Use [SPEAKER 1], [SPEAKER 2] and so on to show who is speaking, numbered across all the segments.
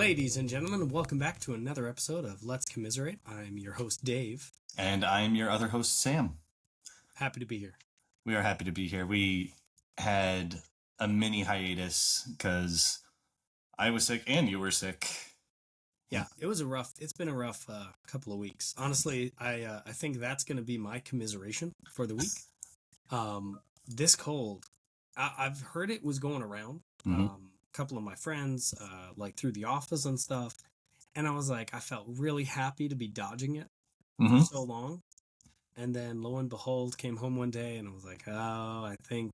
[SPEAKER 1] Ladies and gentlemen, welcome back to another episode of Let's Commiserate. I'm your host, Dave.
[SPEAKER 2] And I'm your other host, Sam.
[SPEAKER 1] Happy to be here.
[SPEAKER 2] We are happy to be here. We had a mini hiatus because I was sick and you were sick.
[SPEAKER 1] Yeah, it's been a rough couple of weeks. Honestly, I think that's going to be my commiseration for the week. This cold, I've heard it was going around. A couple of my friends, like through the office and stuff. And I was like, I felt really happy to be dodging it for so long. And then lo and behold, came home one day and I was like, oh, I think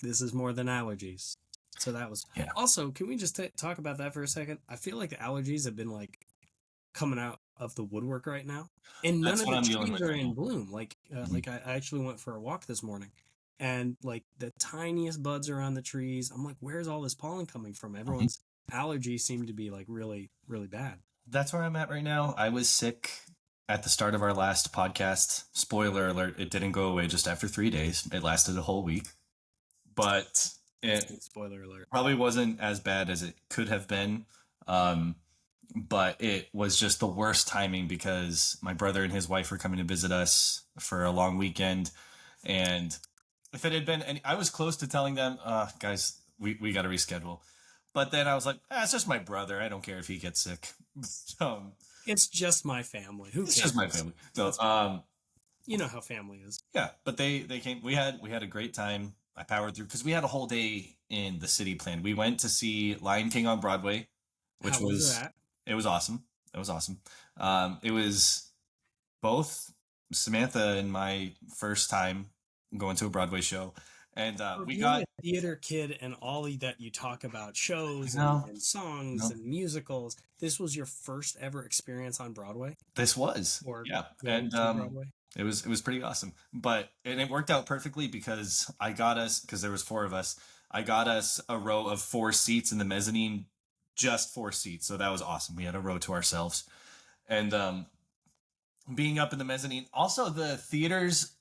[SPEAKER 1] this is more than allergies. So that was...
[SPEAKER 2] Yeah.
[SPEAKER 1] Also, can we just talk about that for a second? I feel like the allergies have been like coming out of the woodwork right now. And none of the trees are in bloom. Like I actually went for a walk this morning. And like the tiniest buds are on the trees. I'm like, where's all this pollen coming from? Everyone's allergies seem to be like really, really bad.
[SPEAKER 2] That's where I'm at right now. I was sick at the start of our last podcast. Spoiler alert, it didn't go away just after 3 days. It lasted a whole week. But it
[SPEAKER 1] spoiler alert
[SPEAKER 2] probably wasn't as bad as it could have been. But it was just the worst timing because my brother and his wife were coming to visit us for a long weekend. And if it had been, I was close to telling them, guys, we got to reschedule. But then I was like, it's just my brother. I don't care if he gets sick.
[SPEAKER 1] It's just my family. Who cares?
[SPEAKER 2] It's just my family. So,
[SPEAKER 1] you know how family is.
[SPEAKER 2] Yeah, but they came. We had a great time. I powered through because we had a whole day in the city planned. We went to see Lion King on Broadway, which it was awesome. It was awesome. It was both Samantha and my first time going to a Broadway show, and we got
[SPEAKER 1] a theater kid and all that you talk about shows and songs and musicals. This was your first ever experience on Broadway.
[SPEAKER 2] This was, and it was pretty awesome. But it worked out perfectly because I got us, because there was 4 of us. I got us a row of 4 seats in the mezzanine, just 4 seats. So that was awesome. We had a row to ourselves, and being up in the mezzanine. Also, the theaters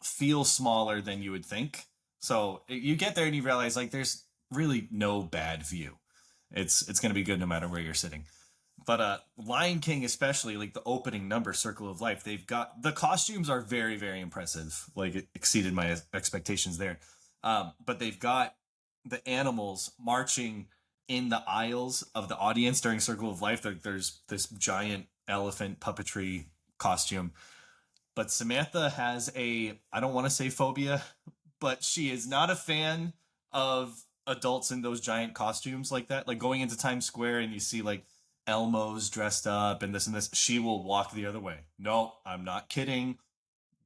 [SPEAKER 2] feel smaller than you would think. So you get there and you realize like there's really no bad view. It's going to be good no matter where you're sitting. But Lion King, especially like the opening number, Circle of Life, they've got the costumes are very, very impressive. Like it exceeded my expectations there. But they've got the animals marching in the aisles of the audience during Circle of Life. There's this giant elephant puppetry costume. But Samantha has I don't want to say phobia, but she is not a fan of adults in those giant costumes like that. Like going into Times Square and you see like Elmo's dressed up and this. She will walk the other way. No, I'm not kidding.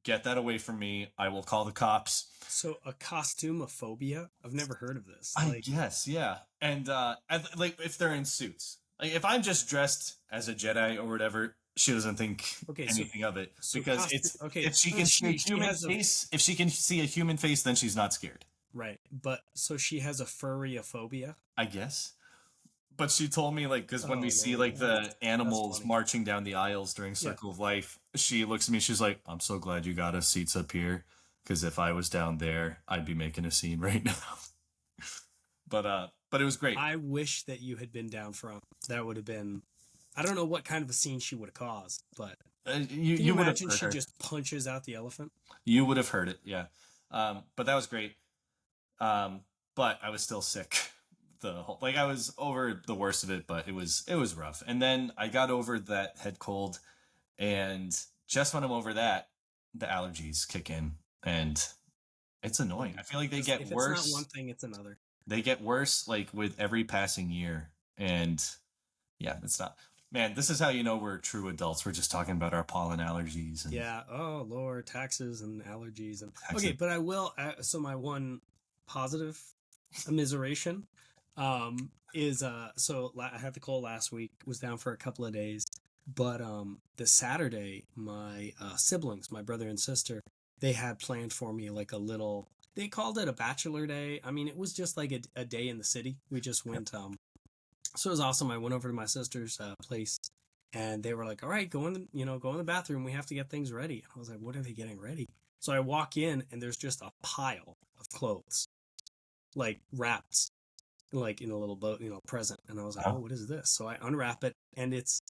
[SPEAKER 2] Get that away from me. I will call the cops.
[SPEAKER 1] So a costume of phobia? I've never heard of this.
[SPEAKER 2] I guess, yeah. And like if they're in suits. Like if I'm just dressed as a Jedi or whatever, she doesn't think anything of it because if she can see a human face, if she can see a human face, then she's not scared.
[SPEAKER 1] Right, but so she has a furryophobia,
[SPEAKER 2] I guess. But she told me like because when we see like the animals marching down the aisles during Circle of Life, she looks at me. She's like, "I'm so glad you got us seats up here because if I was down there, I'd be making a scene right now." But it was great.
[SPEAKER 1] I wish that you had been down front. That would have been. I don't know what kind of a scene she would have caused, but you would imagine she just punches out the elephant?
[SPEAKER 2] You would have heard it, yeah. But that was great. But I was still sick. I was over the worst of it, but it was rough. And then I got over that head cold, and just when I'm over that, the allergies kick in, and it's annoying. I feel like they get worse.
[SPEAKER 1] It's not one thing, it's another.
[SPEAKER 2] They get worse like with every passing year, and yeah, it's not. Man, this is how you know we're true adults. We're just talking about our pollen allergies.
[SPEAKER 1] Yeah. Oh, Lord, taxes and allergies. Okay, but I will. So my one positive immiseration is so I had the cold last week. Was down for a couple of days, but the Saturday, my siblings, my brother and sister, they had planned for me like a little. They called it a bachelor day. I mean, it was just like a day in the city. We just went. So it was awesome. I went over to my sister's place, and they were like, "All right, go in the bathroom. We have to get things ready." And I was like, "What are they getting ready?" So I walk in, and there's just a pile of clothes, like wrapped like in a little boat, present. And I was like, oh, what is this? So I unwrap it, and it's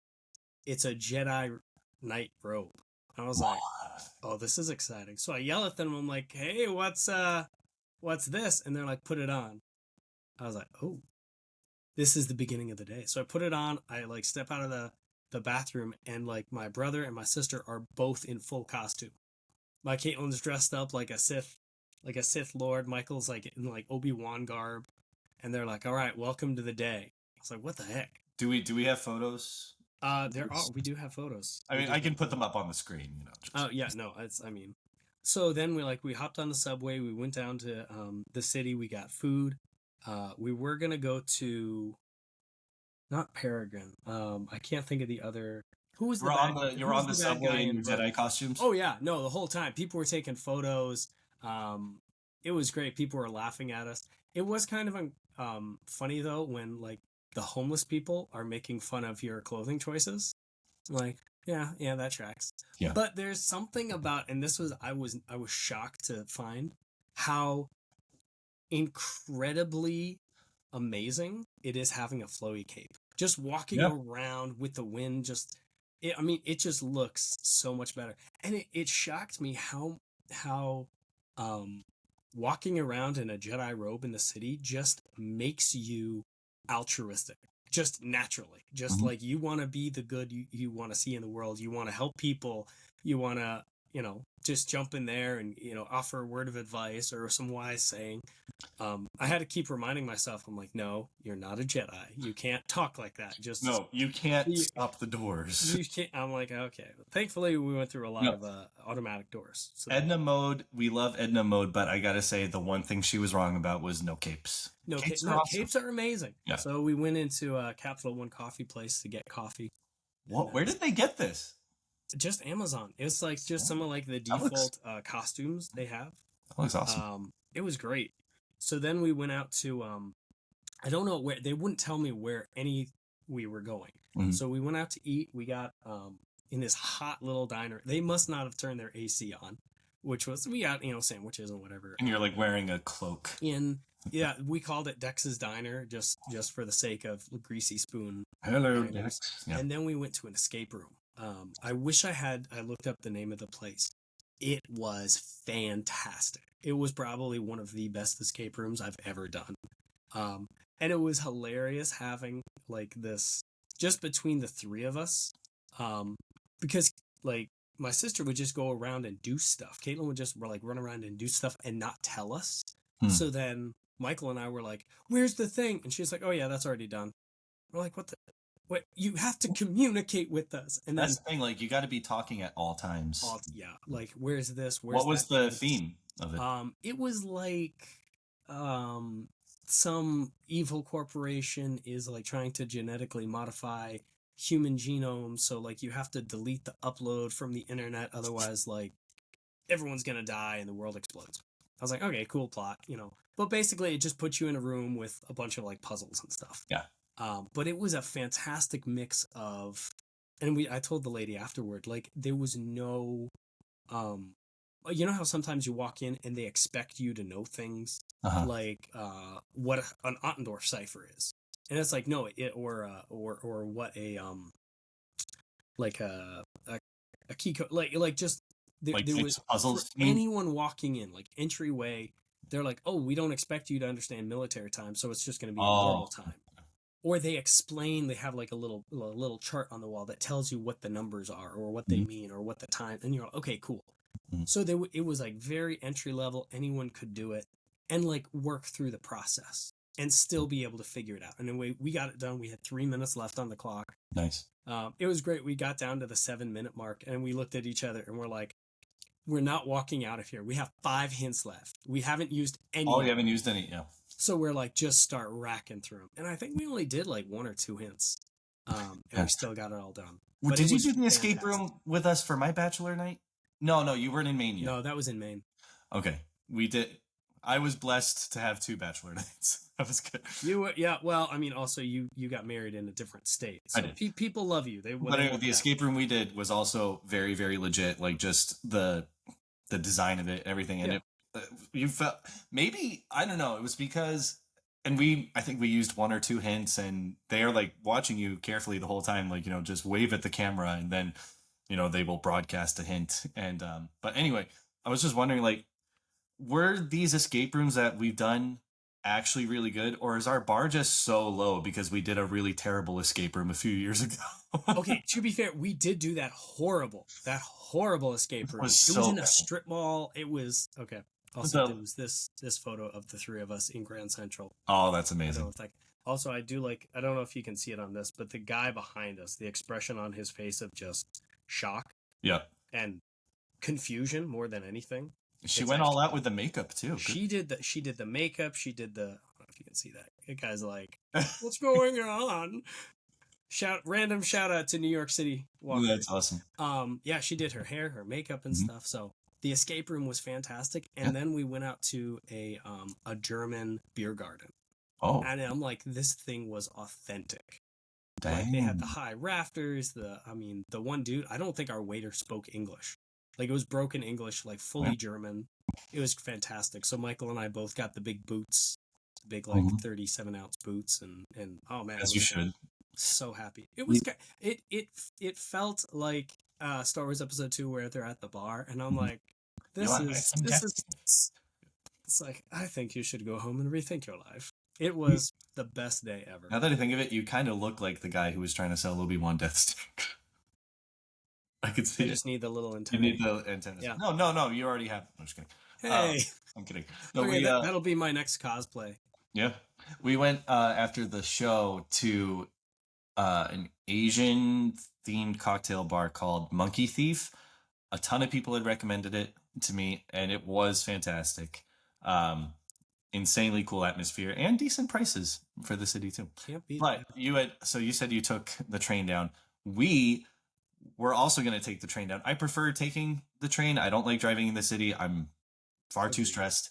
[SPEAKER 1] a Jedi Knight robe. I was like, oh, this is exciting. So I yell at them. I'm like, hey, what's this? And they're like, put it on. I was like, oh, this is the beginning of the day. So I put it on. I like step out of the bathroom, and like my brother and my sister are both in full costume. My Caitlin's dressed up like a Sith Lord. Michael's like in like Obi-Wan garb. And they're like, all right, welcome to the day. I was like, what the heck?
[SPEAKER 2] Do we have photos?
[SPEAKER 1] We do have photos.
[SPEAKER 2] I mean, I can put them up on the screen,
[SPEAKER 1] Oh yeah, no, so then we hopped on the subway. We went down to the city. We got food. We were gonna go to, not Peregrine. I can't think of the other. Who was the
[SPEAKER 2] you were on the subway in Jedi costumes?
[SPEAKER 1] Oh yeah, no, the whole time people were taking photos. It was great. People were laughing at us. It was kind of funny though when like the homeless people are making fun of your clothing choices. Like, yeah, that tracks.
[SPEAKER 2] Yeah.
[SPEAKER 1] But there's something about, and this was I was shocked to find how incredibly amazing it is having a flowy cape. Just walking around with the wind, it just looks so much better. And it shocked me how walking around in a Jedi robe in the city just makes you altruistic, just naturally. Just like you want to be the good you want to see in the world. You want to help people. You want to, just jump in there and, offer a word of advice or some wise saying. I had to keep reminding myself, I'm like, no, you're not a Jedi. You can't talk like that.
[SPEAKER 2] No, you can't stop the doors.
[SPEAKER 1] You can't. I'm like, okay. Thankfully, we went through a lot of automatic doors.
[SPEAKER 2] So Edna mode, we love Edna mode, but I gotta say the one thing she was wrong about was no capes.
[SPEAKER 1] Capes are amazing. Yeah. So we went into a Capital One coffee place to get coffee.
[SPEAKER 2] What? Where did they get this?
[SPEAKER 1] Just Amazon. It's like just some of like the default costumes they have.
[SPEAKER 2] That looks awesome.
[SPEAKER 1] It was great. So then we went out to I don't know where, they wouldn't tell me where we were going. Mm-hmm. So we went out to eat. We got in this hot little diner. They must not have turned their AC on, we got sandwiches and whatever.
[SPEAKER 2] And you're like wearing a cloak.
[SPEAKER 1] We called it Dex's Diner just for the sake of Greasy Spoon.
[SPEAKER 2] Hello, Dex.
[SPEAKER 1] Yeah. And then we went to an escape room. I wish I looked up the name of the place. It was fantastic. It was probably one of the best escape rooms I've ever done. And it was hilarious having like this just between the three of us. Because like my sister would just go around and do stuff. Caitlin would just like run around and do stuff and not tell us. So then Michael and I were like, where's the thing? And she's like, oh yeah, that's already done. We're like, what? You have to communicate with us. And
[SPEAKER 2] that's the thing, like you got to be talking at all times.
[SPEAKER 1] Like where's this?
[SPEAKER 2] What was the theme of it?
[SPEAKER 1] It was like some evil corporation is like trying to genetically modify human genomes, so like you have to delete the upload from the internet, otherwise like everyone's gonna die and the world explodes. I was like, okay, cool plot, but basically it just puts you in a room with a bunch of like puzzles and stuff.
[SPEAKER 2] Yeah.
[SPEAKER 1] But it was a fantastic mix of, and I told the lady afterward, like there was no, you know how sometimes you walk in and they expect you to know things, like what an Andor cipher is, and it's like no, or what a like a key code, like just there was puzzles. Anyone walking in, like entryway, they're like, oh, we don't expect you to understand military time, so it's just going to be normal time. Or they explain, they have like a little chart on the wall that tells you what the numbers are or what they mean or what the time, and you're like, okay, cool. So it was like very entry level. Anyone could do it and like work through the process and still be able to figure it out. And then we got it done. We had 3 minutes left on the clock.
[SPEAKER 2] Nice.
[SPEAKER 1] It was great. We got down to the 7-minute mark and we looked at each other and we're like, we're not walking out of here. We have 5 hints left. We haven't used any.
[SPEAKER 2] Oh, you haven't used any, yeah.
[SPEAKER 1] So we're like, just start racking through them. And I think we only did like 1 or 2 hints. And we still got it all done.
[SPEAKER 2] Well, did you do the escape room with us for my bachelor night? No, you weren't in Maine yet.
[SPEAKER 1] No, that was in Maine.
[SPEAKER 2] Okay. We did. I was blessed to have 2 bachelor nights. That was good.
[SPEAKER 1] You were, yeah. Well, I mean, also you got married in a different state. So I did. People love you.
[SPEAKER 2] But anyway, the escape room we did was also very, very legit. Like just the design of it, everything. And you felt, maybe, I don't know, it was because and I think we used one or two hints, and they are like watching you carefully the whole time, like, just wave at the camera, and then, they will broadcast a hint. And, but anyway, I was just wondering, like, were these escape rooms that we've done actually really good, or is our bar just so low because we did a really terrible escape room a few years ago?
[SPEAKER 1] Okay, to be fair, we did do that horrible escape room. It was in a strip mall. It was okay. Also, there was this photo of the three of us in Grand Central.
[SPEAKER 2] Oh, that's amazing.
[SPEAKER 1] Also, I do like, I don't know if you can see it on this, but the guy behind us, the expression on his face of just shock.
[SPEAKER 2] Yeah.
[SPEAKER 1] And confusion more than anything.
[SPEAKER 2] She went all out with the makeup too.
[SPEAKER 1] She did the makeup. She did the, I don't know if you can see that. The guy's like, what's going on? Random shout out to New York City Walker.
[SPEAKER 2] That's awesome.
[SPEAKER 1] Yeah, she did her hair, her makeup and stuff. So the escape room was fantastic. And then we went out to a German beer garden.
[SPEAKER 2] Oh.
[SPEAKER 1] And I'm like, this thing was authentic.
[SPEAKER 2] Dang.
[SPEAKER 1] Like, they had the high rafters, the one dude, I don't think our waiter spoke English. Like, it was broken English, like fully German. It was fantastic. So Michael and I both got the big boots, the big 37-ounce boots, and oh man,
[SPEAKER 2] as you should.
[SPEAKER 1] So happy. It was it felt like Star Wars Episode 2 where they're at the bar, and I'm like, this is. It's like, I think you should go home and rethink your life. It was the best day ever.
[SPEAKER 2] Now that I think of it, you kind of look like the guy who was trying to sell Obi-Wan Death Stick. I could see.
[SPEAKER 1] You just need the little antenna.
[SPEAKER 2] You need the antenna. Yeah. No. You already have. I'm just kidding.
[SPEAKER 1] Hey,
[SPEAKER 2] I'm kidding.
[SPEAKER 1] No, okay, that'll be my next cosplay.
[SPEAKER 2] Yeah, we went after the show to an Asian themed cocktail bar called Monkey Thief. A ton of people had recommended it to me, and it was fantastic. Insanely cool atmosphere and decent prices for the city too.
[SPEAKER 1] Can't beat
[SPEAKER 2] but that. You said you took the train down. We were also going to take the train down. I prefer taking the train. I don't like driving in the city. I'm far too stressed.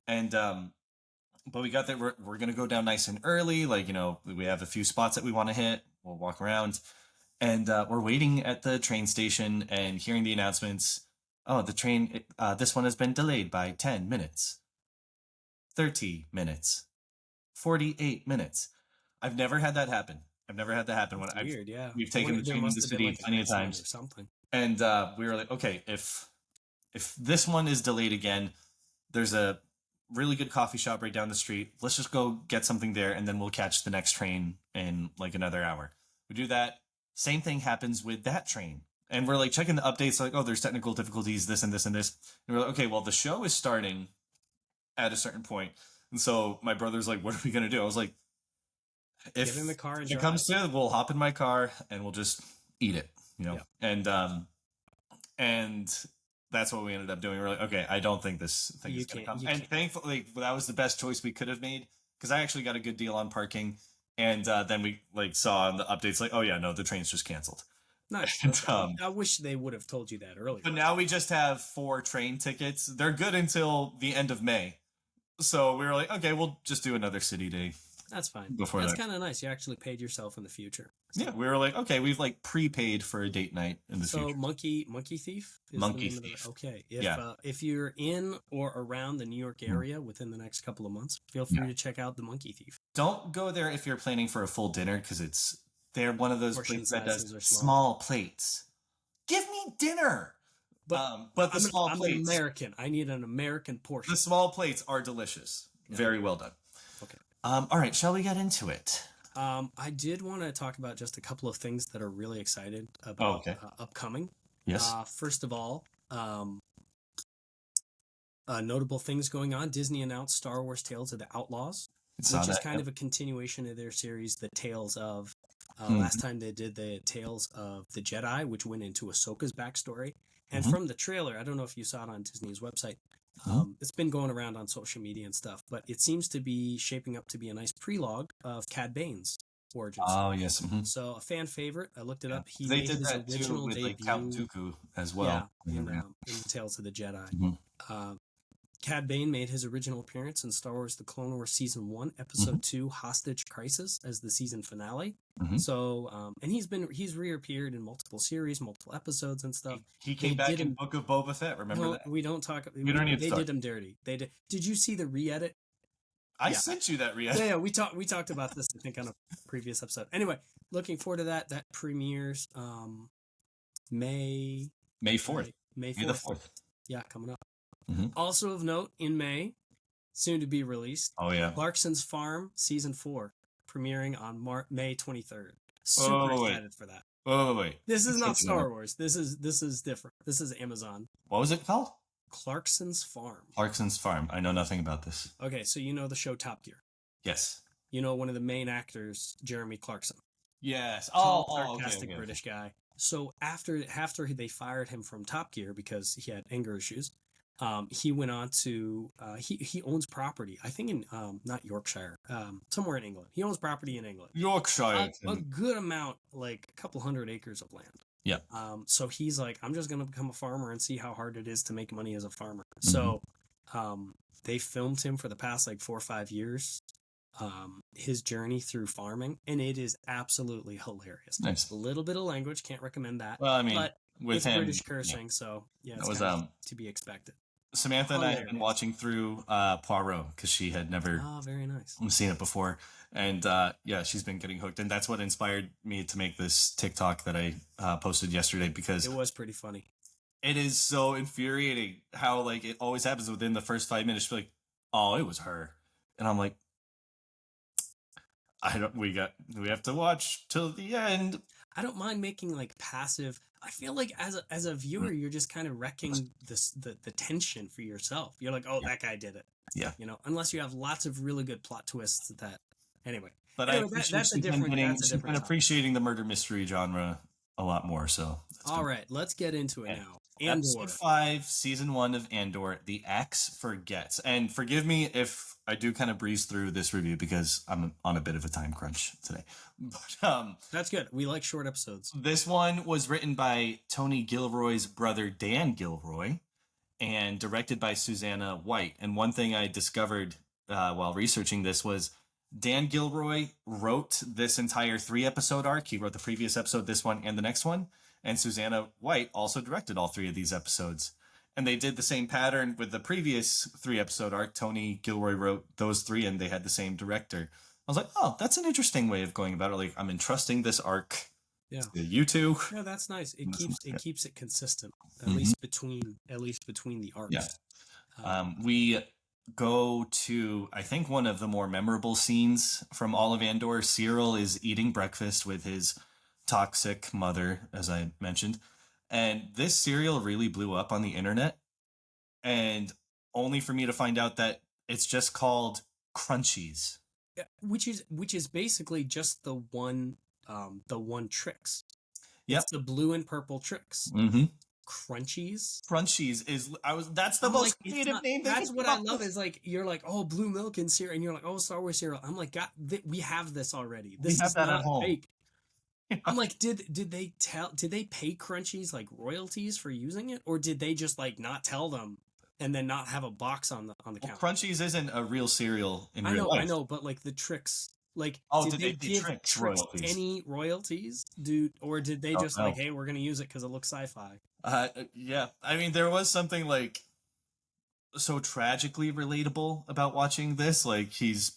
[SPEAKER 2] And but we got there. We're going to go down nice and early. Like, we have a few spots that we want to hit. We'll walk around, and we're waiting at the train station and hearing the announcements. Oh, the train, this one has been delayed by 10 minutes. 30 minutes, 48 minutes. I've never had that happen. When
[SPEAKER 1] weird, yeah.
[SPEAKER 2] We've taken the train in the city plenty of times.
[SPEAKER 1] Or something.
[SPEAKER 2] And we were like, okay, if this one is delayed again, there's a really good coffee shop right down the street. Let's just go get something there, and then we'll catch the next train in like another hour. We do that. Same thing happens with that train. And we're like checking the updates, like, oh, there's technical difficulties, this and this and this. And we're like, okay, well, the show is starting at a certain point. And so my brother's like, what are we going to do? I was like, if
[SPEAKER 1] get in the car and
[SPEAKER 2] it comes to it, we'll hop in my car and we'll just eat it, Yeah. And that's what we ended up doing. We're like, okay, I don't think this thing is going to come. And thankfully, that was the best choice we could have made, because I actually got a good deal on parking. And then we saw on the updates, like, oh yeah, no, the train's just canceled.
[SPEAKER 1] Nice. I wish they would have told you that earlier.
[SPEAKER 2] But now we just have 4 train tickets. They're good until the end of May. So we were like, okay, we'll just do another city day.
[SPEAKER 1] That's fine. That's kind of nice. You actually paid yourself in the future.
[SPEAKER 2] So. Yeah, we were like, okay, we've prepaid for a date night in the future.
[SPEAKER 1] So Monkey Thief?
[SPEAKER 2] Monkey Thief.
[SPEAKER 1] Okay. If you're in or around the New York area within the next couple of months, feel free to check out the Monkey Thief.
[SPEAKER 2] Don't go there if you're planning for a full dinner, because they're one of those places that does small plates. Give me dinner. But the small plates.
[SPEAKER 1] I'm American. I need an American portion.
[SPEAKER 2] The small plates are delicious. Yeah. Very well done.
[SPEAKER 1] Okay.
[SPEAKER 2] All right. Shall we get into it?
[SPEAKER 1] I did want to talk about just a couple of things that are really excited about upcoming.
[SPEAKER 2] Yes.
[SPEAKER 1] First of all, notable things going on. Disney announced Star Wars Tales of the Outlaws, which is kind of a continuation of their series, The Tales of. Last time they did the Tales of the Jedi, which went into Ahsoka's backstory. And from the trailer, I don't know if you saw it on Disney's website, it's been going around on social media and stuff, but it seems to be shaping up to be a nice prelogue of Cad Bane's origins.
[SPEAKER 2] Oh, yes. Mm-hmm.
[SPEAKER 1] So a fan favorite. I looked it up.
[SPEAKER 2] He made his original debut with Count Dooku as well.
[SPEAKER 1] Yeah, in Tales of the Jedi. Cad Bane made his original appearance in Star Wars The Clone Wars Season 1, Episode 2, Hostage Crisis as the season finale. So, and he's reappeared in multiple series, multiple episodes and stuff.
[SPEAKER 2] He came back in Book of Boba Fett, remember that?
[SPEAKER 1] We don't talk.
[SPEAKER 2] We don't need to
[SPEAKER 1] They did him dirty. They did. Did you see the re-edit
[SPEAKER 2] I sent you that, Rhea.
[SPEAKER 1] Yeah, we talked about this, I think, on a previous episode. Anyway, looking forward to that. That premieres May
[SPEAKER 2] 4th.
[SPEAKER 1] Right, May 4th.
[SPEAKER 2] May the 4th.
[SPEAKER 1] Yeah, coming up.
[SPEAKER 2] Mm-hmm.
[SPEAKER 1] Also of note, in May, soon to be released.
[SPEAKER 2] Oh, yeah.
[SPEAKER 1] Clarkson's Farm Season 4, premiering on May 23rd. Super excited for that.
[SPEAKER 2] Wait.
[SPEAKER 1] This is not Star Wars. This is different. This is Amazon.
[SPEAKER 2] What was it called?
[SPEAKER 1] Clarkson's Farm.
[SPEAKER 2] Clarkson's Farm. I know nothing about this.
[SPEAKER 1] Okay, so you know the show Top Gear.
[SPEAKER 2] Yes.
[SPEAKER 1] You know one of the main actors, Jeremy Clarkson.
[SPEAKER 2] Yes.
[SPEAKER 1] Sarcastic British guy. So after they fired him from Top Gear because he had anger issues, he went on to he owns property, I think in not Yorkshire, somewhere in England. He owns property in England.
[SPEAKER 2] Yorkshire.
[SPEAKER 1] A good amount, like a couple hundred acres of land.
[SPEAKER 2] Yeah.
[SPEAKER 1] So he's like, I'm just gonna become a farmer and see how hard it is to make money as a farmer. Mm-hmm. So they filmed him for the past like 4 or 5 years. His journey through farming, and it is absolutely hilarious.
[SPEAKER 2] Nice.
[SPEAKER 1] A little bit of language, can't recommend that.
[SPEAKER 2] Well, I mean,
[SPEAKER 1] but
[SPEAKER 2] with
[SPEAKER 1] it's
[SPEAKER 2] him,
[SPEAKER 1] British cursing, so yeah, it's to be expected.
[SPEAKER 2] Samantha and I have been watching through Poirot because she had never
[SPEAKER 1] very nice.
[SPEAKER 2] seen it before, and she's been getting hooked, and that's what inspired me to make this TikTok that I posted yesterday, because
[SPEAKER 1] it was pretty funny.
[SPEAKER 2] It is so infuriating how like it always happens within the first 5 minutes. You're like, oh, it was her, and I'm like, we have to watch till the end.
[SPEAKER 1] I don't mind making like passive. I feel like as a viewer, you're just kind of wrecking the tension for yourself. You're like, oh, that guy did it.
[SPEAKER 2] Yeah.
[SPEAKER 1] You know, unless you have lots of really good plot twists that. Anyway.
[SPEAKER 2] But that's a different. I've been appreciating the murder mystery genre a lot more. So.
[SPEAKER 1] All right, let's get into it now.
[SPEAKER 2] Andor. Episode 5, Season 1 of Andor, The Axe Forgets. And forgive me if I do kind of breeze through this review because I'm on a bit of a time crunch today. But
[SPEAKER 1] that's good. We like short episodes.
[SPEAKER 2] This one was written by Tony Gilroy's brother, Dan Gilroy, and directed by Susanna White. And one thing I discovered while researching this was Dan Gilroy wrote this entire 3-episode arc. He wrote the previous episode, this one, and the next one. And Susanna White also directed all 3 of these episodes. And they did the same pattern with the previous 3-episode arc. Tony Gilroy wrote those 3 and they had the same director. I was like, oh, that's an interesting way of going about it. Like, I'm entrusting this arc to you two.
[SPEAKER 1] Yeah, that's nice. It keeps it consistent, at least between the arcs.
[SPEAKER 2] Yeah. We go to, I think, one of the more memorable scenes from all of Andor. Cyril is eating breakfast with his toxic mother, as I mentioned, and this cereal really blew up on the internet, and only for me to find out that it's just called Crunchies,
[SPEAKER 1] which is basically just the one Trix.
[SPEAKER 2] Yep.
[SPEAKER 1] It's the blue and purple Trix.
[SPEAKER 2] Mm-hmm.
[SPEAKER 1] Crunchies
[SPEAKER 2] is that's the most creative name.
[SPEAKER 1] That's what I love is like you're like, oh, blue milk and cereal, and you're like, oh, Star Wars cereal. I'm like, God, we have this already. This is not fake. I'm like, did they pay Crunchies like royalties for using it, or did they just like not tell them and then not have a box on the counter?
[SPEAKER 2] Crunchies isn't a real cereal in real life.
[SPEAKER 1] I know, but like the Trix, like,
[SPEAKER 2] did they give Trix
[SPEAKER 1] any royalties, dude, or did they just like, hey, we're gonna use it because it looks sci-fi?
[SPEAKER 2] Yeah, I mean, there was something like so tragically relatable about watching this. Like, he's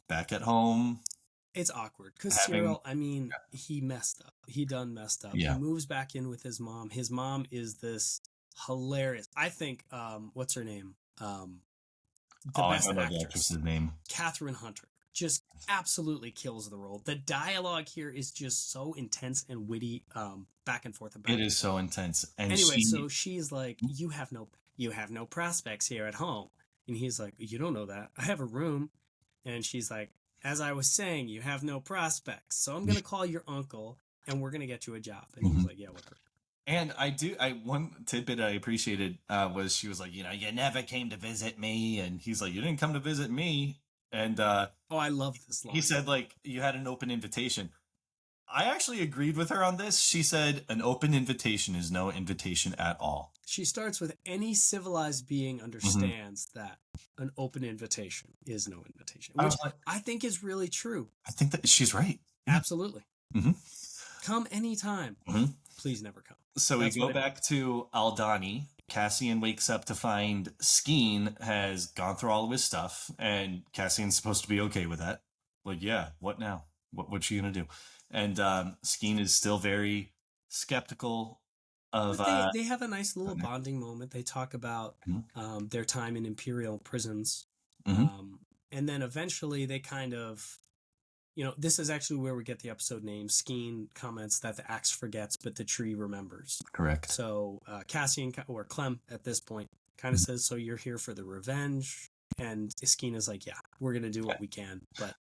[SPEAKER 2] back at home.
[SPEAKER 1] It's awkward because Cyril, I mean, he messed up. He done messed up.
[SPEAKER 2] Yeah.
[SPEAKER 1] He moves back in with his mom. His mom is this hilarious. I think, what's her name? The best actress.
[SPEAKER 2] Name.
[SPEAKER 1] Catherine Hunter. Just absolutely kills the role. The dialogue here is just so intense and witty, back and forth about it.
[SPEAKER 2] It is so intense. And
[SPEAKER 1] anyway, so she's like, you have no prospects here at home. And he's like, you don't know that. I have a room. And she's like, as I was saying, you have no prospects. So I'm going to call your uncle and we're going to get you a job. And he's like, yeah, whatever.
[SPEAKER 2] And one tidbit I appreciated was she was like, you never came to visit me. And he's like, you didn't come to visit me. And
[SPEAKER 1] I love this line.
[SPEAKER 2] He said, like, you had an open invitation. I actually agreed with her on this. She said an open invitation is no invitation at all.
[SPEAKER 1] She starts with any civilized being understands that an open invitation is no invitation, which I think is really true.
[SPEAKER 2] I think that she's right.
[SPEAKER 1] Absolutely.
[SPEAKER 2] Mm-hmm.
[SPEAKER 1] Come anytime.
[SPEAKER 2] Mm-hmm.
[SPEAKER 1] Please never come.
[SPEAKER 2] So we go back to Aldhani, Cassian wakes up to find Skeen has gone through all of his stuff, and Cassian's supposed to be okay with that. Like, yeah, what now? What's she gonna do? And Skeen is still very skeptical of.
[SPEAKER 1] But they have a nice little bonding moment. They talk about their time in Imperial prisons, and then eventually they kind of, this is actually where we get the episode name. Skeen comments that the axe forgets, but the tree remembers.
[SPEAKER 2] Correct.
[SPEAKER 1] So Cassian, or Clem at this point, kind of says, so you're here for the revenge? And Skeen is like, yeah, we're going to do what we can. But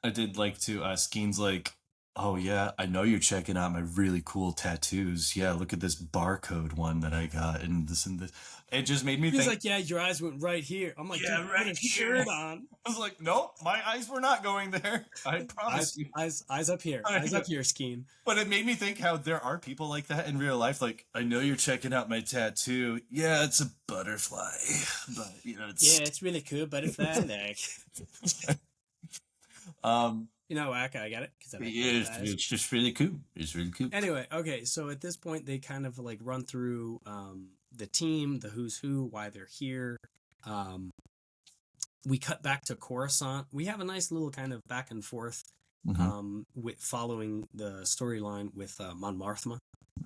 [SPEAKER 2] I did like to, Skeen's like, oh yeah, I know you're checking out my really cool tattoos. Yeah, look at this barcode one that I got, and this and this. It just made me think.
[SPEAKER 1] He's like, yeah, your eyes went right here. I'm like, yeah, right put a shirt on.
[SPEAKER 2] I was like, nope, my eyes were not going there. I promise you.
[SPEAKER 1] Eyes up here. Eyes up here, Skeen.
[SPEAKER 2] But it made me think how there are people like that in real life. Like, I know you're checking out my tattoo. Yeah, it's a butterfly, but it's.
[SPEAKER 1] Yeah, it's really cool butterfly. Like. Whack, I got it.
[SPEAKER 2] It's just really cool. It's really cool.
[SPEAKER 1] Anyway, okay, so at this point, they kind of like run through the team, the who's who, why they're here. We cut back to Coruscant. We have a nice little kind of back and forth with following the storyline with Mon Mothma,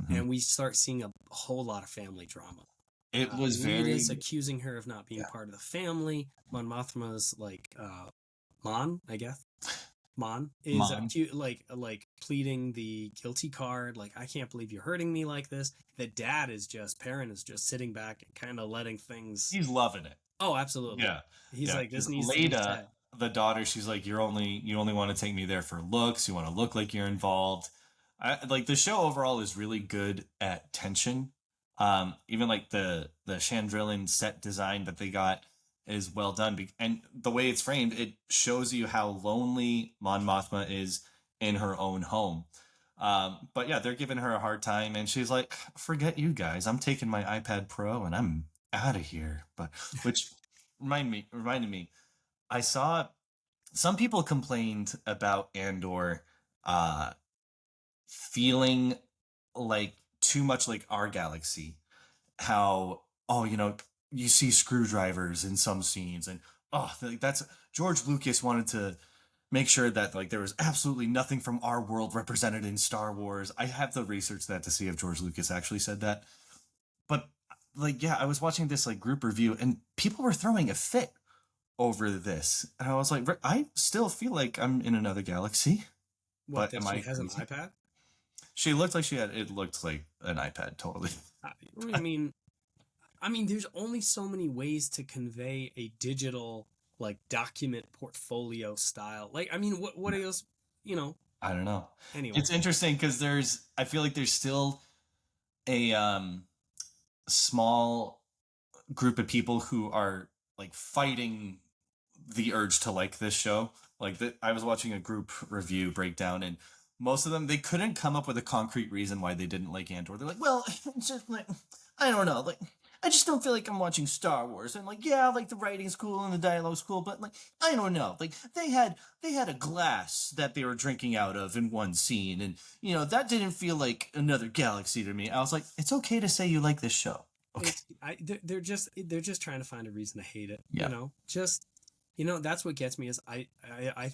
[SPEAKER 1] and we start seeing a whole lot of family drama.
[SPEAKER 2] It was very.
[SPEAKER 1] Rita's accusing her of not being part of the family. Mon Mothma's like Mon, I guess. Mon is like pleading the guilty card, like, I can't believe you're hurting me like this. The dad is Perrin is just sitting back and kind of letting things.
[SPEAKER 2] He's loving it.
[SPEAKER 1] Oh, absolutely.
[SPEAKER 2] Yeah.
[SPEAKER 1] He's like, this needs
[SPEAKER 2] Leda,
[SPEAKER 1] to be said.
[SPEAKER 2] The daughter, she's like, you only want to take me there for looks. You want to look like you're involved. Like the show overall is really good at tension. Even like the Chandrillan set design that they got is well done, and the way it's framed, it shows you how lonely Mon Mothma is in her own home. But yeah, they're giving her a hard time, and she's like, "Forget you guys. I'm taking my iPad Pro and I'm out of here." But which reminded me, I saw some people complained about Andor feeling like too much like our galaxy. How you see screwdrivers in some scenes, and that's George Lucas wanted to make sure that like there was absolutely nothing from our world represented in Star Wars. I have to research that to see if George Lucas actually said that. But like, yeah, I was watching this like group review, and people were throwing a fit over this, and I was like, I still feel like I'm in another galaxy.
[SPEAKER 1] What? But she has an iPad?
[SPEAKER 2] She looked like it looked like an iPad, totally.
[SPEAKER 1] I mean, there's only so many ways to convey a digital like document portfolio style. Like, I mean, what else?
[SPEAKER 2] I don't know.
[SPEAKER 1] Anyway,
[SPEAKER 2] it's interesting because I feel like there's still a small group of people who are like fighting the urge to like this show. Like I was watching a group review breakdown, and most of them, they couldn't come up with a concrete reason why they didn't like Andor. They're like, well, it's just like, I don't know, like, I just don't feel like I'm watching Star Wars. And like, yeah, like the writing's cool and the dialogue's cool, but like, I don't know. Like they had a glass that they were drinking out of in one scene, and that didn't feel like another galaxy to me. I was like, it's okay to say you like this show. Okay.
[SPEAKER 1] They're just trying to find a reason to hate it.
[SPEAKER 2] Yeah.
[SPEAKER 1] That's what gets me is I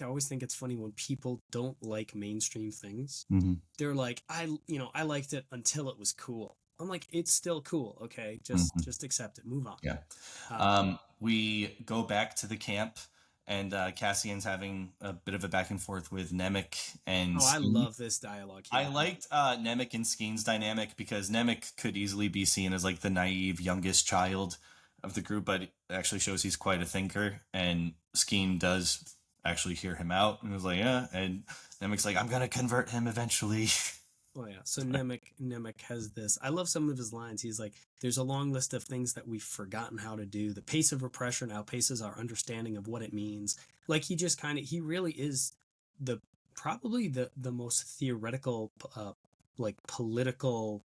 [SPEAKER 1] always think it's funny when people don't like mainstream things.
[SPEAKER 2] Mm-hmm.
[SPEAKER 1] They're like, I liked it until it was cool. I'm like, it's still cool. Okay. Just accept it. Move on.
[SPEAKER 2] Yeah. We go back to the camp, and Cassian's having a bit of a back and forth with Nemik and
[SPEAKER 1] I love this dialogue here.
[SPEAKER 2] I liked Nemik and Skeen's dynamic because Nemik could easily be seen as like the naive youngest child of the group, but it actually shows he's quite a thinker, and Skeen does actually hear him out and was like, yeah, and Nemik's like, I'm gonna convert him eventually.
[SPEAKER 1] Oh yeah. So Nemik has this. I love some of his lines. He's like, there's a long list of things that we've forgotten how to do. The pace of repression outpaces our understanding of what it means. Like he really is probably the most theoretical, like political,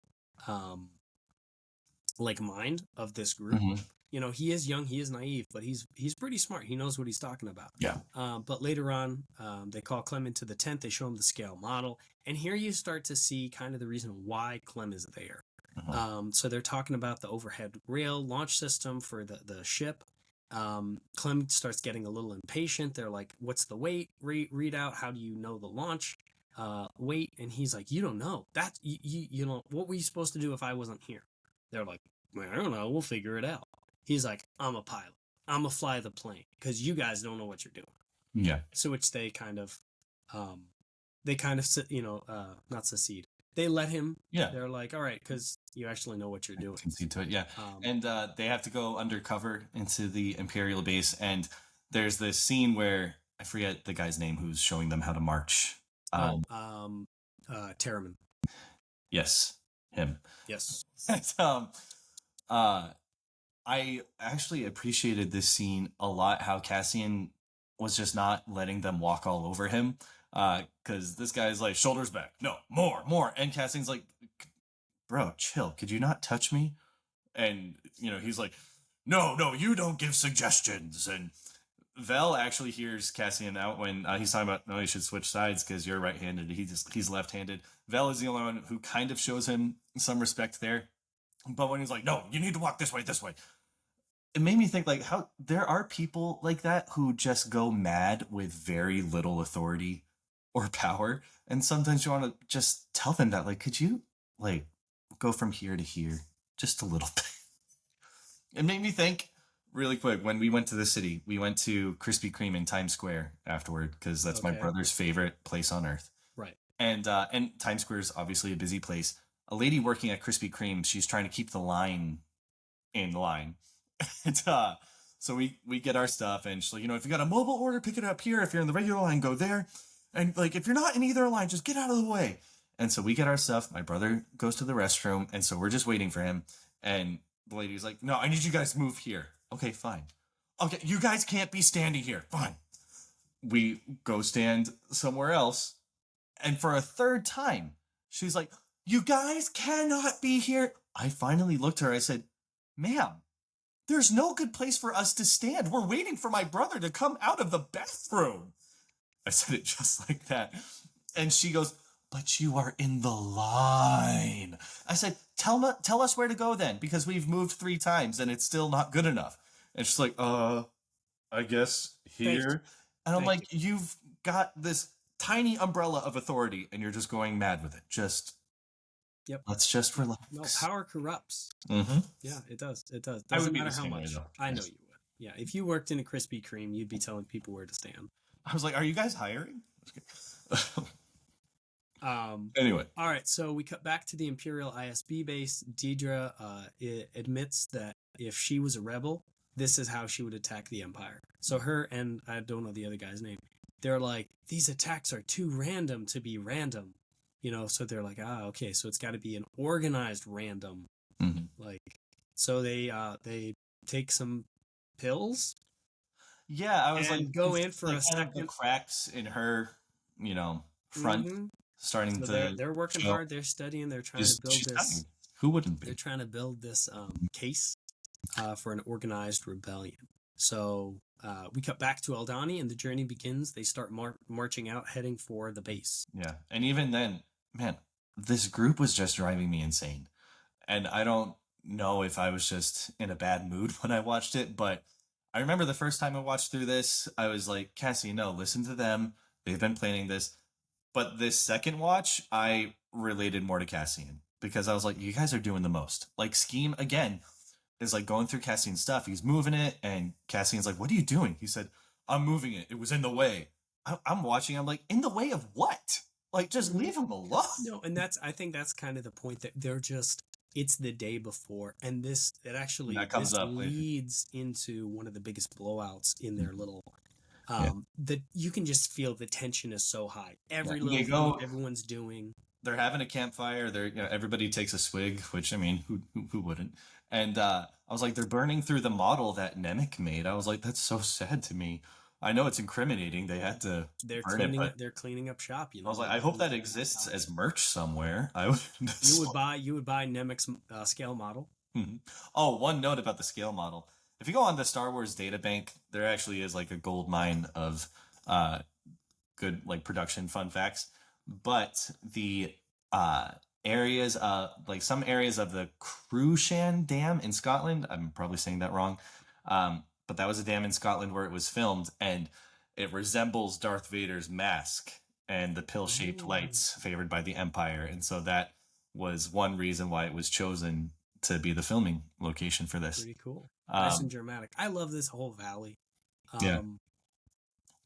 [SPEAKER 1] like mind of this group.
[SPEAKER 2] Mm-hmm.
[SPEAKER 1] He is young, he is naive, but he's pretty smart. He knows what he's talking about.
[SPEAKER 2] Yeah.
[SPEAKER 1] But later on, they call Clem into the tent. They show him the scale model. And here you start to see kind of the reason why Clem is there. So they're talking about the overhead rail launch system for the ship. Clem starts getting a little impatient. They're like, "What's the weight readout? How do you know the launch weight?" And he's like, "You don't know. That you know what were you supposed to do if I wasn't here?" They're like, "Well, I don't know. We'll figure it out." He's like, "I'm a pilot. I'm gonna fly the plane because you guys don't know what you're doing."
[SPEAKER 2] Yeah.
[SPEAKER 1] So which they kind of, not secede. They let him.
[SPEAKER 2] Yeah.
[SPEAKER 1] They're like, all right, because you actually know what you're doing.
[SPEAKER 2] Concede to it, yeah. And they have to go undercover into the Imperial base, and there's this scene where I forget the guy's name who's showing them how to march.
[SPEAKER 1] Terraman.
[SPEAKER 2] Yes, him.
[SPEAKER 1] Yes.
[SPEAKER 2] And, I actually appreciated this scene a lot. How Cassian was just not letting them walk all over him. Because this guy's like, shoulders back, no, more, and Cassian's like, bro, chill, could you not touch me? And he's like, no, you don't give suggestions. And Vel actually hears Cassian out when he's talking about, no, you should switch sides because you're right-handed, he's left-handed. Vel is the only one who kind of shows him some respect there, but when he's like, no, you need to walk this way, it made me think, like, how there are people like that who just go mad with very little authority or power, and sometimes you want to just tell them that, like, could you, like, go from here to here just a little bit. It made me think really quick, when we went to the city, we went to Krispy Kreme in Times Square afterward because that's my brother's favorite place on earth.
[SPEAKER 1] Right.
[SPEAKER 2] And Times Square is obviously a busy place. A lady working at Krispy Kreme, she's trying to keep the line in line. And so we get our stuff, and she's like, if you got a mobile order, pick it up here. If you're in the regular line, go there. And like, if you're not in either line, just get out of the way. And so we get our stuff. My brother goes to the restroom, and so we're just waiting for him. And the lady's like, no, I need you guys to move here. Okay, fine. Okay, you guys can't be standing here. Fine. We go stand somewhere else. And for a third time, she's like, you guys cannot be here. I finally looked at her. I said, ma'am, there's no good place for us to stand. We're waiting for my brother to come out of the bathroom. I said it just like that. And she goes, but you are in the line. I said, tell us where to go then, because we've moved 3 times and it's still not good enough. And she's like, I guess here. And I'm like, you've got this tiny umbrella of authority and you're just going mad with it. Let's just relax.
[SPEAKER 1] No, power corrupts.
[SPEAKER 2] Mm-hmm.
[SPEAKER 1] Yeah, it does.
[SPEAKER 2] Doesn't matter how much.
[SPEAKER 1] I know you would. Yeah, if you worked in a Krispy Kreme, you'd be telling people where to stand.
[SPEAKER 2] I was like, are you guys hiring?
[SPEAKER 1] Anyway. All right, so we cut back to the Imperial ISB base. Deidre admits that if she was a rebel, this is how she would attack the Empire. So her and I don't know the other guy's name. They're like, these attacks are too random to be random. So they're like, okay, so it's got to be an organized random. Mm-hmm. So they take some pills.
[SPEAKER 2] Yeah, I was like,
[SPEAKER 1] go in for a second.
[SPEAKER 2] The cracks in her, front, mm-hmm. starting to.
[SPEAKER 1] They're working hard. They're studying. They're trying to build this.
[SPEAKER 2] Who wouldn't be?
[SPEAKER 1] They're trying to build this case for an organized rebellion. So we cut back to Aldhani, and the journey begins. They start marching out, heading for the base.
[SPEAKER 2] Yeah, and even then, man, this group was just driving me insane. And I don't know if I was just in a bad mood when I watched it, but I remember the first time I watched through this, I was like, Cassie, no, listen to them. They've been planning this. But this second watch, I related more to Cassian because I was like, you guys are doing the most. Like, Scheme, again, is like going through Cassian's stuff. He's moving it, and Cassian's like, what are you doing? He said, I'm moving it. It was in the way. I'm watching. I'm like, in the way of what? Like, just leave him alone.
[SPEAKER 1] No, and I think that's kind of the point, that they're just, it's the day before, and this leads into one of the biggest blowouts in their little that you can just feel the tension is so high. Every little thing everyone's doing.
[SPEAKER 2] They're having a campfire. Everybody takes a swig, which, I mean, who wouldn't? And I was like, they're burning through the model that Nemec made. I was like, that's so sad to me. I know it's incriminating. They had to. They're
[SPEAKER 1] cleaning up shop.
[SPEAKER 2] I was like, I hope that exists as merch somewhere.
[SPEAKER 1] You would buy Nemec's scale model.
[SPEAKER 2] Mm-hmm. Oh, one note about the scale model. If you go on the Star Wars data bank, there actually is like a gold mine of good like production fun facts. But the areas, like some areas of the Cruachan Dam in Scotland. I'm probably saying that wrong. But that was a dam in Scotland where it was filmed, and it resembles Darth Vader's mask and the pill-shaped lights favored by the Empire. And so that was one reason why it was chosen to be the filming location for this.
[SPEAKER 1] Pretty cool. Nice and dramatic. I love this whole valley.
[SPEAKER 2] Yeah.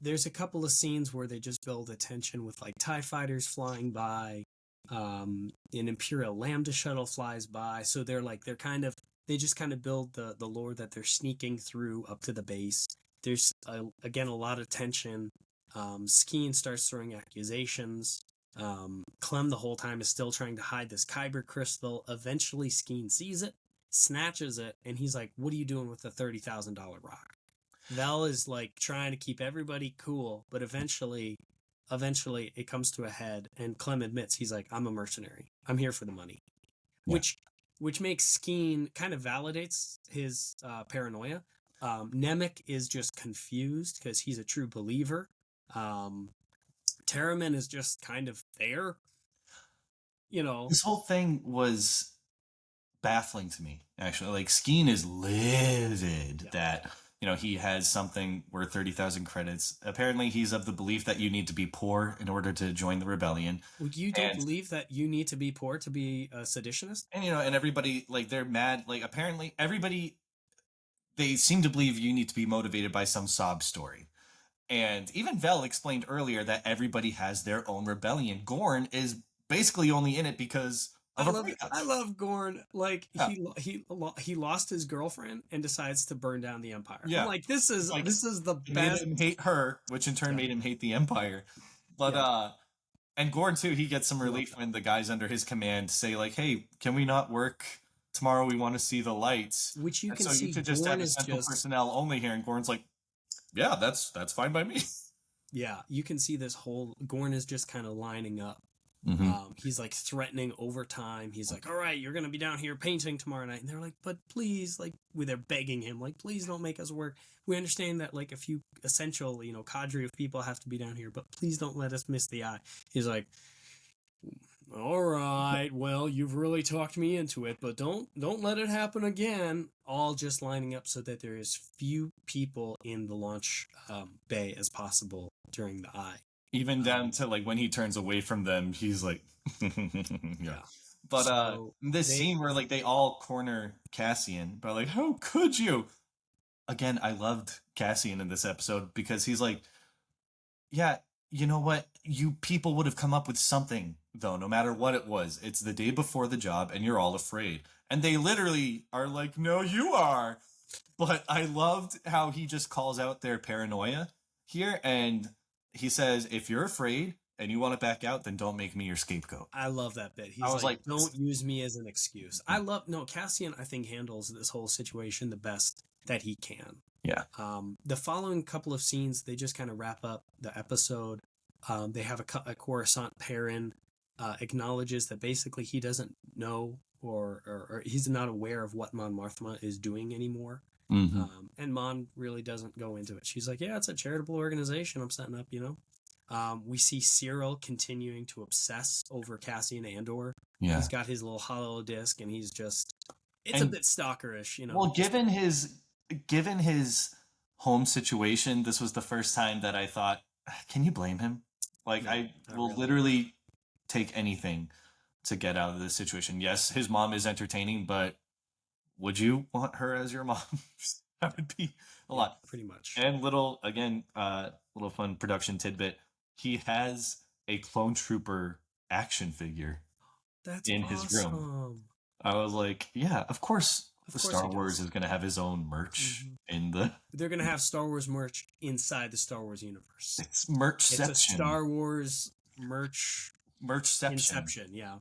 [SPEAKER 1] There's a couple of scenes where they just build a tension with like TIE fighters flying by. An Imperial Lambda shuttle flies by. So they just kind of build the lore that they're sneaking through up to the base. There's again a lot of tension. Skeen starts throwing accusations. Clem the whole time is still trying to hide this Kyber crystal. Eventually Skeen sees it, snatches it, and he's like, "What are you doing with the $30,000 rock?" Vel is like trying to keep everybody cool, but eventually it comes to a head, and Clem admits he's like, "I'm a mercenary. I'm here for the money," yeah. which makes Skeen kind of validates his paranoia. Nemec is just confused because he's a true believer. Terramin is just kind of there.
[SPEAKER 2] This whole thing was baffling to me, actually. Like, Skeen is livid that he has something worth 30,000 credits. Apparently, he's of the belief that you need to be poor in order to join the rebellion.
[SPEAKER 1] You don't believe that you need to be poor to be a seditionist?
[SPEAKER 2] And, and everybody, like, they're mad. Like, apparently, they seem to believe you need to be motivated by some sob story. And even Vel explained earlier that everybody has their own rebellion. Gorn is basically only in it because
[SPEAKER 1] I love Gorn. Like, yeah. he lost his girlfriend and decides to burn down the Empire. Yeah. I'm like, this is the best.
[SPEAKER 2] Made him hate her, which in turn made him hate the Empire. But and Gorn too, he gets some relief when the guys under his command say like, "Hey, can we not work tomorrow? We want to see the lights."
[SPEAKER 1] Which you can see.
[SPEAKER 2] You could just have essential personnel only here, and Gorn's like, "Yeah, that's fine by me."
[SPEAKER 1] Yeah, you can see this whole Gorn is just kind of lining up.
[SPEAKER 2] Mm-hmm.
[SPEAKER 1] He's like threatening overtime. He's like, "All right, you're gonna be down here painting tomorrow night," and they're like, "But please," like, they're begging him, like, "Please don't make us work. We understand that like a few essential, cadre of people have to be down here, but please don't let us miss the eye." He's like, "All right, well, you've really talked me into it, but don't let it happen again." All just lining up so that there is few people in the launch bay as possible during the eye.
[SPEAKER 2] Even down to like when he turns away from them, he's like, yeah. But this scene where like they all corner Cassian, but like, how could you? Again, I loved Cassian in this episode because he's like, yeah, you know what? You people would have come up with something though, no matter what it was. It's the day before the job, and you're all afraid. And they literally are like, no, you are. But I loved how he just calls out their paranoia here, and he says, if you're afraid and you want to back out, then don't make me your scapegoat.
[SPEAKER 1] I love that bit. He's like, don't use me as an excuse. Cassian, I think, handles this whole situation the best that he can.
[SPEAKER 2] Yeah.
[SPEAKER 1] The following couple of scenes, they just kind of wrap up the episode. They have a Coruscant Perrin acknowledges that basically he doesn't know or he's not aware of what Mon Mothma is doing anymore.
[SPEAKER 2] Mm-hmm.
[SPEAKER 1] And Mon really doesn't go into it. She's like, yeah, it's a charitable organization I'm setting up, We see Cyril continuing to obsess over Cassian Andor.
[SPEAKER 2] Yeah.
[SPEAKER 1] He's got his little hollow disc, and he's just, it's a bit stalkerish,
[SPEAKER 2] Well, given his home situation, this was the first time that I thought, can you blame him? Like, no, I will literally take anything to get out of this situation. Yes, his mom is entertaining, but would you want her as your mom? That would be a lot.
[SPEAKER 1] Pretty much.
[SPEAKER 2] And little fun production tidbit. He has a clone trooper action figure in his room. I was like, yeah, of course Star Wars is going to have his own merch in the...
[SPEAKER 1] They're going to have Star Wars merch inside the Star Wars universe.
[SPEAKER 2] It's merchception.
[SPEAKER 1] It's a Star Wars
[SPEAKER 2] Merchception.
[SPEAKER 1] Inception, yeah.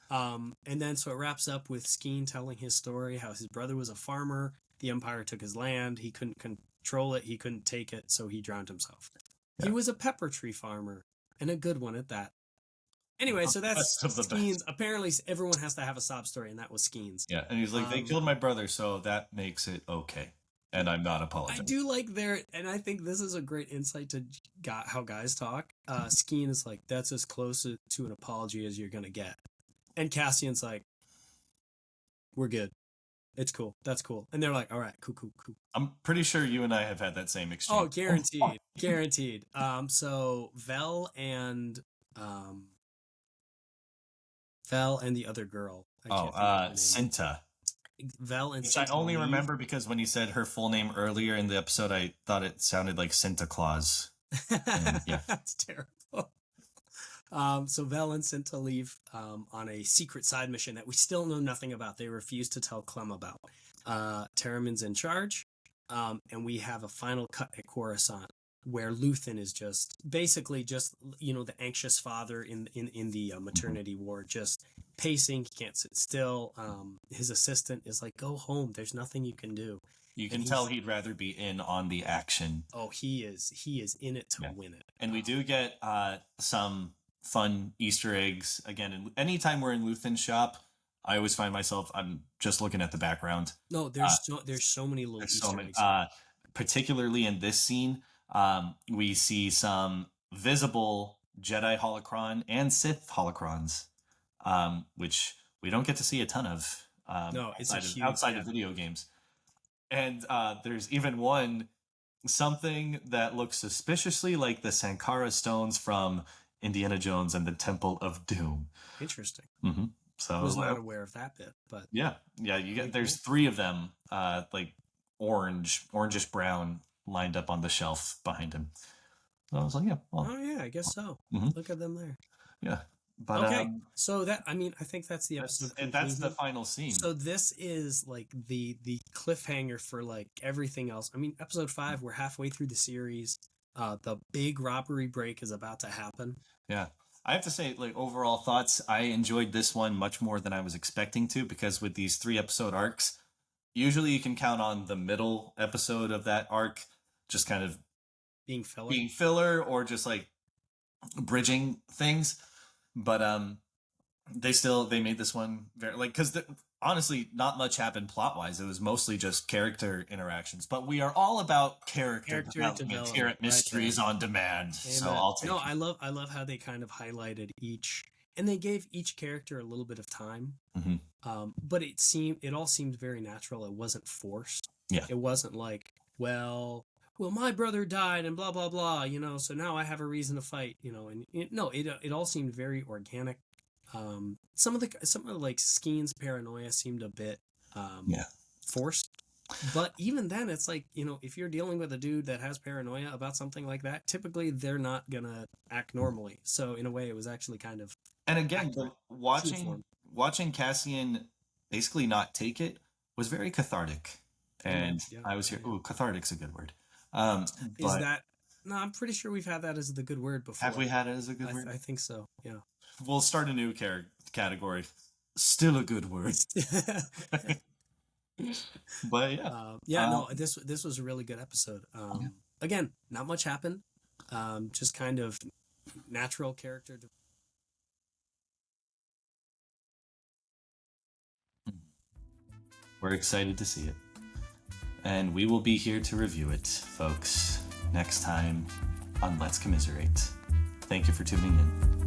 [SPEAKER 1] And then so it wraps up with Skeen telling his story, how his brother was a farmer, the Empire took his land, he couldn't control it, he couldn't take it, so he drowned himself. Yeah. He was a pepper tree farmer, and a good one at that. Anyway, so that's Skeen's. Apparently everyone has to have a sob story, and that was Skeen's.
[SPEAKER 2] Yeah, and he's like, they killed my brother, so that makes it okay. And I'm not apologizing.
[SPEAKER 1] I do like and I think this is a great insight to how guys talk. Skeen is like, that's as close to an apology as you're going to get. And Cassian's like, we're good. It's cool. That's cool. And they're like, all right, cool.
[SPEAKER 2] I'm pretty sure you and I have had that same exchange.
[SPEAKER 1] Oh, guaranteed. Guaranteed. So Vel and the other girl.
[SPEAKER 2] Cinta.
[SPEAKER 1] Vel and
[SPEAKER 2] Which
[SPEAKER 1] Cinta
[SPEAKER 2] I only
[SPEAKER 1] leave.
[SPEAKER 2] remember because when you said her full name earlier in the episode, I thought it sounded like Santa Claus. Yeah.
[SPEAKER 1] That's terrible. So Vel and Cinta leave on a secret side mission that we still know nothing about. They refuse to tell Clem about. Terramin's in charge, and we have a final cut at Coruscant where Luthen is just basically the anxious father in the maternity ward, just pacing. He can't sit still. His assistant is like, go home, there's nothing you can do.
[SPEAKER 2] You can tell he'd rather be in on the action.
[SPEAKER 1] Oh, he is in it to win it.
[SPEAKER 2] And we do get some fun Easter eggs again. And anytime we're in Luthen's shop, I always find myself, I'm just looking at the background.
[SPEAKER 1] No, there's so many little Easter eggs.
[SPEAKER 2] Particularly in this scene, we see some visible Jedi holocron and Sith holocrons, which we don't get to see a ton of outside of video games. And there's even something that looks suspiciously like the Sankara stones from Indiana Jones and the Temple of Doom.
[SPEAKER 1] Interesting.
[SPEAKER 2] Mm-hmm. So
[SPEAKER 1] I was not aware of that bit, but
[SPEAKER 2] yeah, there's 3 of them, like orangish brown, lined up on the shelf behind him. So I was like,
[SPEAKER 1] I guess so.
[SPEAKER 2] Mm-hmm.
[SPEAKER 1] Look at them there.
[SPEAKER 2] Yeah. But
[SPEAKER 1] okay, so I think that's the episode.
[SPEAKER 2] And that's the final scene.
[SPEAKER 1] So this is like the cliffhanger for like everything else. I mean, episode 5, we're halfway through the series. The big robbery break is about to happen.
[SPEAKER 2] Yeah. I have to say, like, overall thoughts, I enjoyed this one much more than I was expecting to, because with these 3 episode arcs, usually you can count on the middle episode of that arc just kind of
[SPEAKER 1] being
[SPEAKER 2] filler or just like bridging things. But they made this one very, like, because honestly, not much happened plot wise. It was mostly just character interactions. But we are all about character development here at Mysteries on Demand. Amen. So I'll take it.
[SPEAKER 1] I love how they kind of highlighted each, and they gave each character a little bit of time.
[SPEAKER 2] Mm-hmm.
[SPEAKER 1] But it all seemed very natural. It wasn't forced.
[SPEAKER 2] Yeah.
[SPEAKER 1] It wasn't like, well, my brother died and blah blah blah, so now I have a reason to fight, and it all seemed very organic. Some of the like Skeen's paranoia seemed a bit forced, but even then it's like, if you're dealing with a dude that has paranoia about something like that, typically they're not gonna act normally. So in a way, it was actually kind of,
[SPEAKER 2] and again, watching Cassian basically not take it was very cathartic. And I was here. Ooh, cathartic's a good word.
[SPEAKER 1] Is that? No, I'm pretty sure we've had that as the good word before.
[SPEAKER 2] Have we had it as a good word?
[SPEAKER 1] I think so. Yeah.
[SPEAKER 2] We'll start a new category. Still a good word. But
[SPEAKER 1] no, this was a really good episode. Again, not much happened. Just kind of natural character.
[SPEAKER 2] We're excited to see it. And we will be here to review it, folks, next time on Let's Commiserate. Thank you for tuning in.